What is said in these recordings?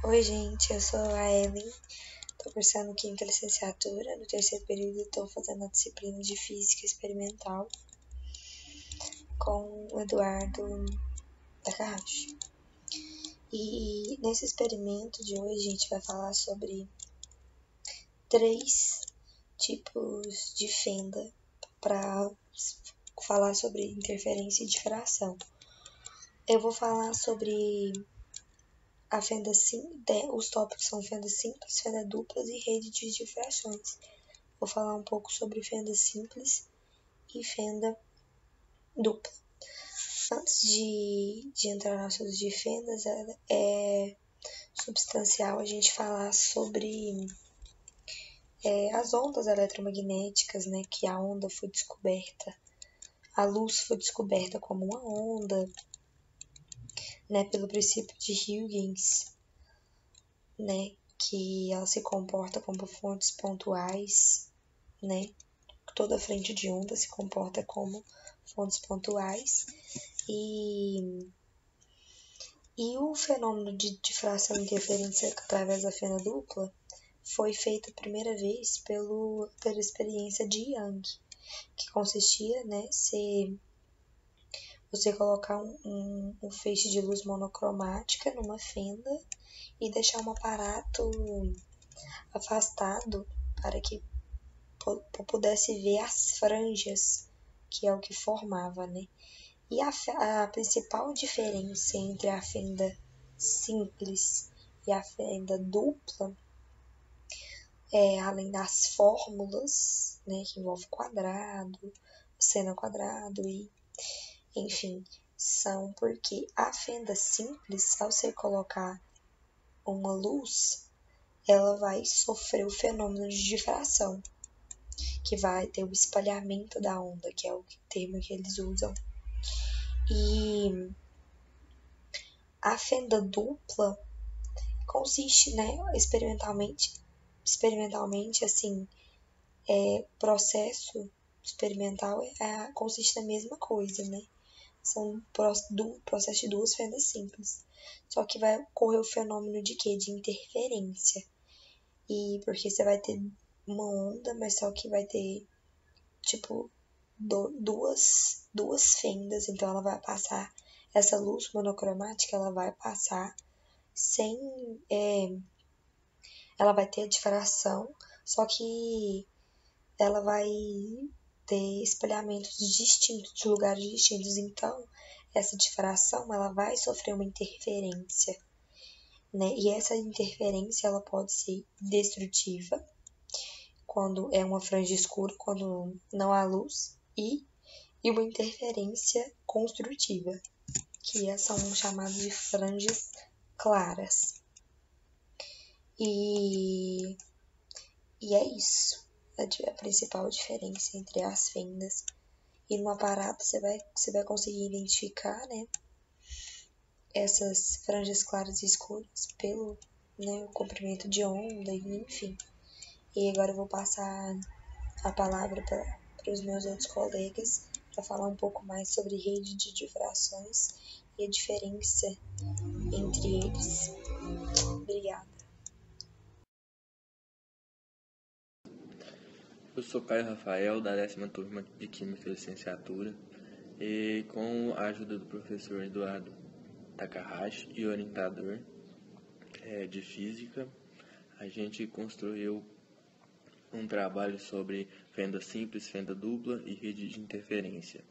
Oi, gente, eu sou a Ellen, estou cursando quinta licenciatura. No terceiro período, estou fazendo a disciplina de Física Experimental com o Eduardo Takahashi. E nesse experimento de hoje, a gente vai falar sobre 3 tipos de fenda para falar sobre interferência e difração. Eu vou falar sobre a fenda simples, os tópicos são fenda simples, fenda duplas e rede de difrações. Vou falar um pouco sobre fenda simples e fenda dupla. Antes de entrar no assunto de fendas, é substancial a gente falar sobre as ondas eletromagnéticas, né? Que a onda foi descoberta, a luz foi descoberta como uma onda, né? Pelo princípio de Huygens, né? Que ela se comporta como fontes pontuais, né? Toda frente de onda se comporta como fontes pontuais. E o fenômeno de difração e interferência através da fenda dupla foi feito a primeira vez pela experiência de Young, que consistia, né, você colocar um feixe de luz monocromática numa fenda e deixar um aparato afastado para que pudesse ver as franjas, que é o que formava, né? E a principal diferença entre a fenda simples e a fenda dupla, além das fórmulas, né, que envolve quadrado, seno quadrado e, enfim, são porque a fenda simples, ao você colocar uma luz, ela vai sofrer o fenômeno de difração, que vai ter o espalhamento da onda, que é o termo que eles usam. E a fenda dupla consiste, né, experimentalmente assim, processo experimental consiste na mesma coisa, né? São processo de duas fendas simples. Só que vai ocorrer o fenômeno de quê? De interferência. E porque você vai ter uma onda, mas só que vai ter, tipo, duas fendas, então ela vai passar, essa luz monocromática, ela vai passar sem, ela vai ter a difração, só que ela vai ter espalhamentos distintos, de lugares distintos, então essa difração, ela vai sofrer uma interferência, né? E essa interferência, ela pode ser destrutiva, quando é uma franja escura, quando não há luz, e uma interferência construtiva, que são chamadas de franjas claras. E é isso, a principal diferença entre as fendas. E no aparato você vai conseguir identificar, né, essas franjas claras e escuras pelo, né, o comprimento de onda, enfim. E agora eu vou passar a palavra para os meus outros colegas para falar um pouco mais sobre rede de difrações e a diferença entre eles. Obrigada. Eu sou Caio Rafael, da 10ª turma de Química e Licenciatura, e com a ajuda do professor Eduardo Takahashi e orientador de Física, a gente construiu um trabalho sobre fenda simples, fenda dupla e rede de interferência.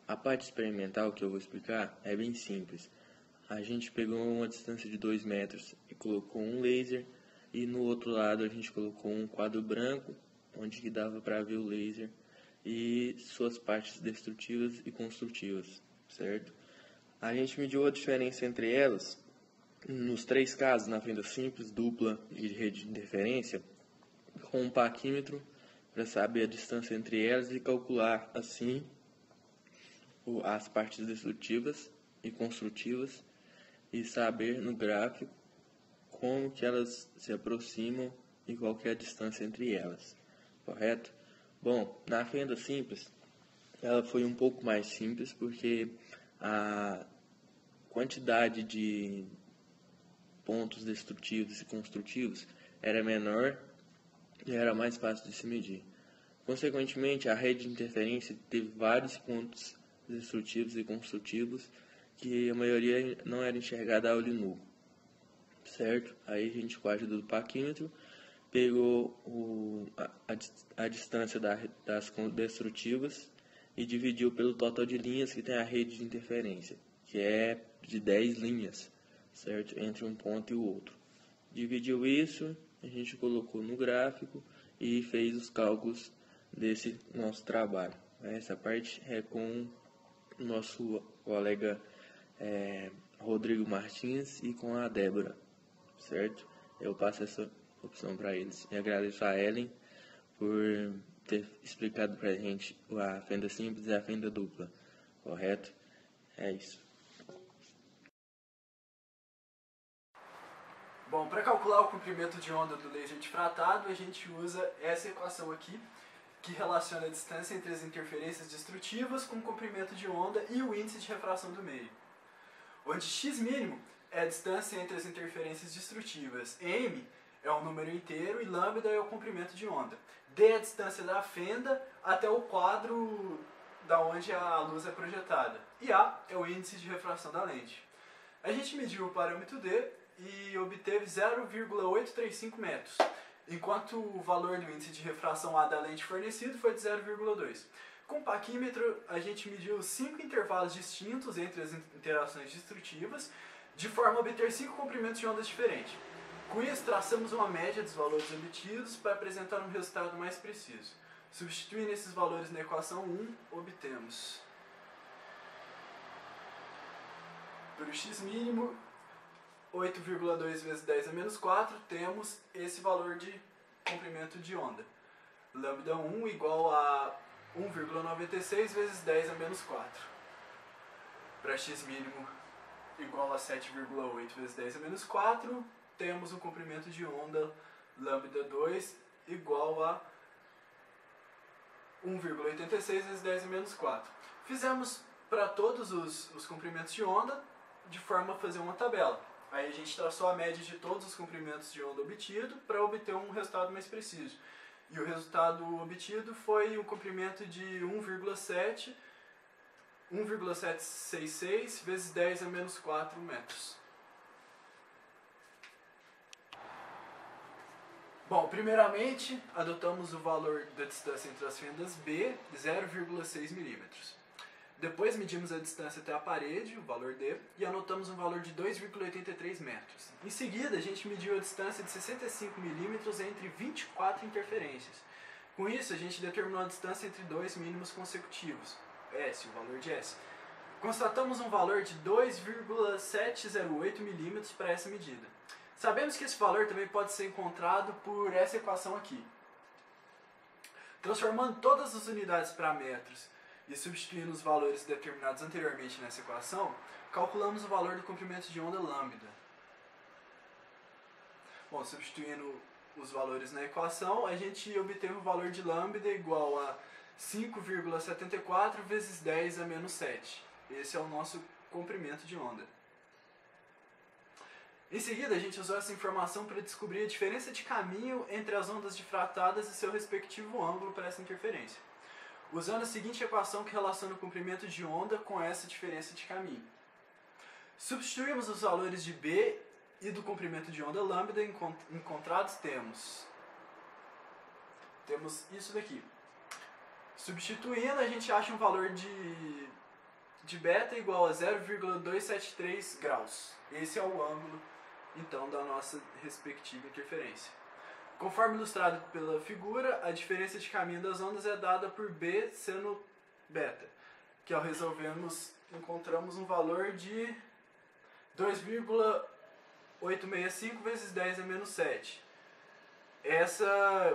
A parte experimental que eu vou explicar é bem simples. A gente pegou uma distância de 2 metros e colocou um laser, e no outro lado a gente colocou um quadro branco, onde que dava para ver o laser e suas partes destrutivas e construtivas, certo? A gente mediu a diferença entre elas, nos 3 casos, na fenda simples, dupla e rede de interferência, com um paquímetro para saber a distância entre elas e calcular, assim, as partes destrutivas e construtivas e saber no gráfico como que elas se aproximam e qual que é a distância entre elas, correto? Bom, na fenda simples, ela foi um pouco mais simples porque a quantidade de pontos destrutivos e construtivos era menor e era mais fácil de se medir. Consequentemente, a rede de interferência teve vários pontos destrutivos e construtivos que a maioria não era enxergada a olho nu, certo? Aí a gente, com a ajuda do paquímetro, pegou a distância das destrutivas e dividiu pelo total de linhas que tem a rede de interferência, que é de 10 linhas, certo? Entre um ponto e o outro. Dividiu isso, a gente colocou no gráfico e fez os cálculos desse nosso trabalho. Essa parte é com o nosso colega Rodrigo Martins e com a Débora, certo? Eu passo essa opção para eles. E agradeço a Ellen por ter explicado para a gente a fenda simples e a fenda dupla, correto? É isso. Bom, para calcular o comprimento de onda do laser difratado, a gente usa essa equação aqui, que relaciona a distância entre as interferências destrutivas com o comprimento de onda e o índice de refração do meio. Onde x mínimo é a distância entre as interferências destrutivas, m é um número inteiro e lambda é o comprimento de onda. D é a distância da fenda até o quadro da onde a luz é projetada. E A é o índice de refração da lente. A gente mediu o parâmetro D e obteve 0,835 metros, enquanto o valor do índice de refração A da lente fornecido foi de 0,2. Com o paquímetro, a gente mediu 5 intervalos distintos entre as interações destrutivas, de forma a obter 5 comprimentos de ondas diferentes. Com isso, traçamos uma média dos valores obtidos para apresentar um resultado mais preciso. Substituindo esses valores na equação 1, obtemos para o x mínimo 8,2 vezes 10 a menos 4, temos esse valor de comprimento de onda. Lambda 1 igual a 1,96 vezes 10 a menos 4. Para x mínimo igual a 7,8 vezes 10 a menos 4, temos o comprimento de onda lambda 2 igual a 1,86 vezes 10 a menos 4. Fizemos para todos os comprimentos de onda de forma a fazer uma tabela. Aí a gente traçou a média de todos os comprimentos de onda obtido para obter um resultado mais preciso. E o resultado obtido foi o comprimento de 1,766 vezes 10 a menos 4 metros. Bom, primeiramente, adotamos o valor da distância entre as fendas B, 0,6 milímetros. Depois medimos a distância até a parede, o valor D, e anotamos um valor de 2,83 metros. Em seguida, a gente mediu a distância de 65 milímetros entre 24 interferências. Com isso, a gente determinou a distância entre dois mínimos consecutivos, S, o valor de S. Constatamos um valor de 2,708 milímetros para essa medida. Sabemos que esse valor também pode ser encontrado por essa equação aqui. Transformando todas as unidades para metros e substituindo os valores determinados anteriormente nessa equação, calculamos o valor do comprimento de onda lambda. Bom, substituindo os valores na equação, a gente obteve o valor de lambda igual a 5,74 vezes 10 a menos 7. Esse é o nosso comprimento de onda. Em seguida, a gente usou essa informação para descobrir a diferença de caminho entre as ondas difratadas e seu respectivo ângulo para essa interferência, usando a seguinte equação que relaciona o comprimento de onda com essa diferença de caminho. Substituímos os valores de B e do comprimento de onda lambda encontrados, temos isso daqui. Substituindo, a gente acha um valor de beta igual a 0,273 graus. Esse é o ângulo, então, da nossa respectiva interferência. Conforme ilustrado pela figura, a diferença de caminho das ondas é dada por B seno beta, que ao resolvermos encontramos um valor de 2,865 vezes 10 a menos 7.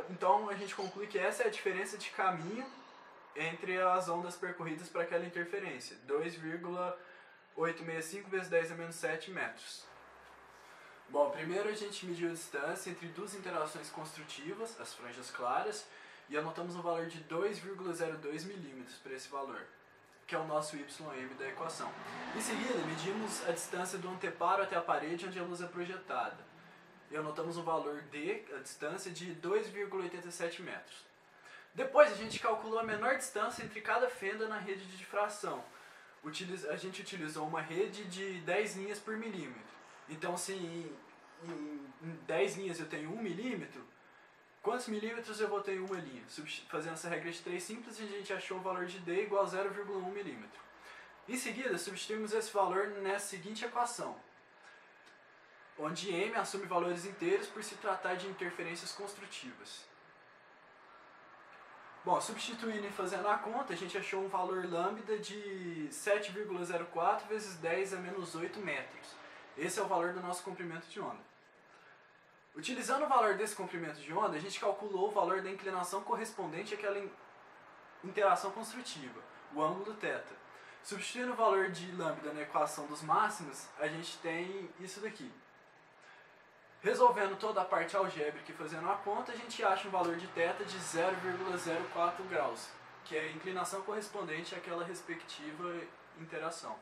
Então a gente conclui que essa é a diferença de caminho entre as ondas percorridas para aquela interferência, 2,865 vezes 10 a menos 7 metros. Bom, primeiro a gente mediu a distância entre duas interações construtivas, as franjas claras, e anotamos um valor de 2,02 milímetros para esse valor. que é o nosso YM da equação. Em seguida, medimos a distância do anteparo até a parede onde a luz é projetada. E anotamos um valor D, a distância, de 2,87 metros. Depois, a gente calculou a menor distância entre cada fenda na rede de difração. A gente utilizou uma rede de 10 linhas por milímetro. Então, se em 10 linhas eu tenho 1 milímetro, quantos milímetros eu vou ter em uma linha? Fazendo essa regra de 3 simples, a gente achou o valor de D igual a 0,1 milímetro. Em seguida, substituímos esse valor nessa seguinte equação, onde M assume valores inteiros por se tratar de interferências construtivas. Bom, substituindo e fazendo a conta, a gente achou um valor lambda de 7,04 vezes 10 a menos 8 metros. Esse é o valor do nosso comprimento de onda. Utilizando o valor desse comprimento de onda, a gente calculou o valor da inclinação correspondente àquela interação construtiva, o ângulo θ. Substituindo o valor de lambda na equação dos máximos, a gente tem isso daqui. Resolvendo toda a parte algébrica e fazendo a conta, a gente acha um valor de θ de 0,04 graus, que é a inclinação correspondente àquela respectiva interação.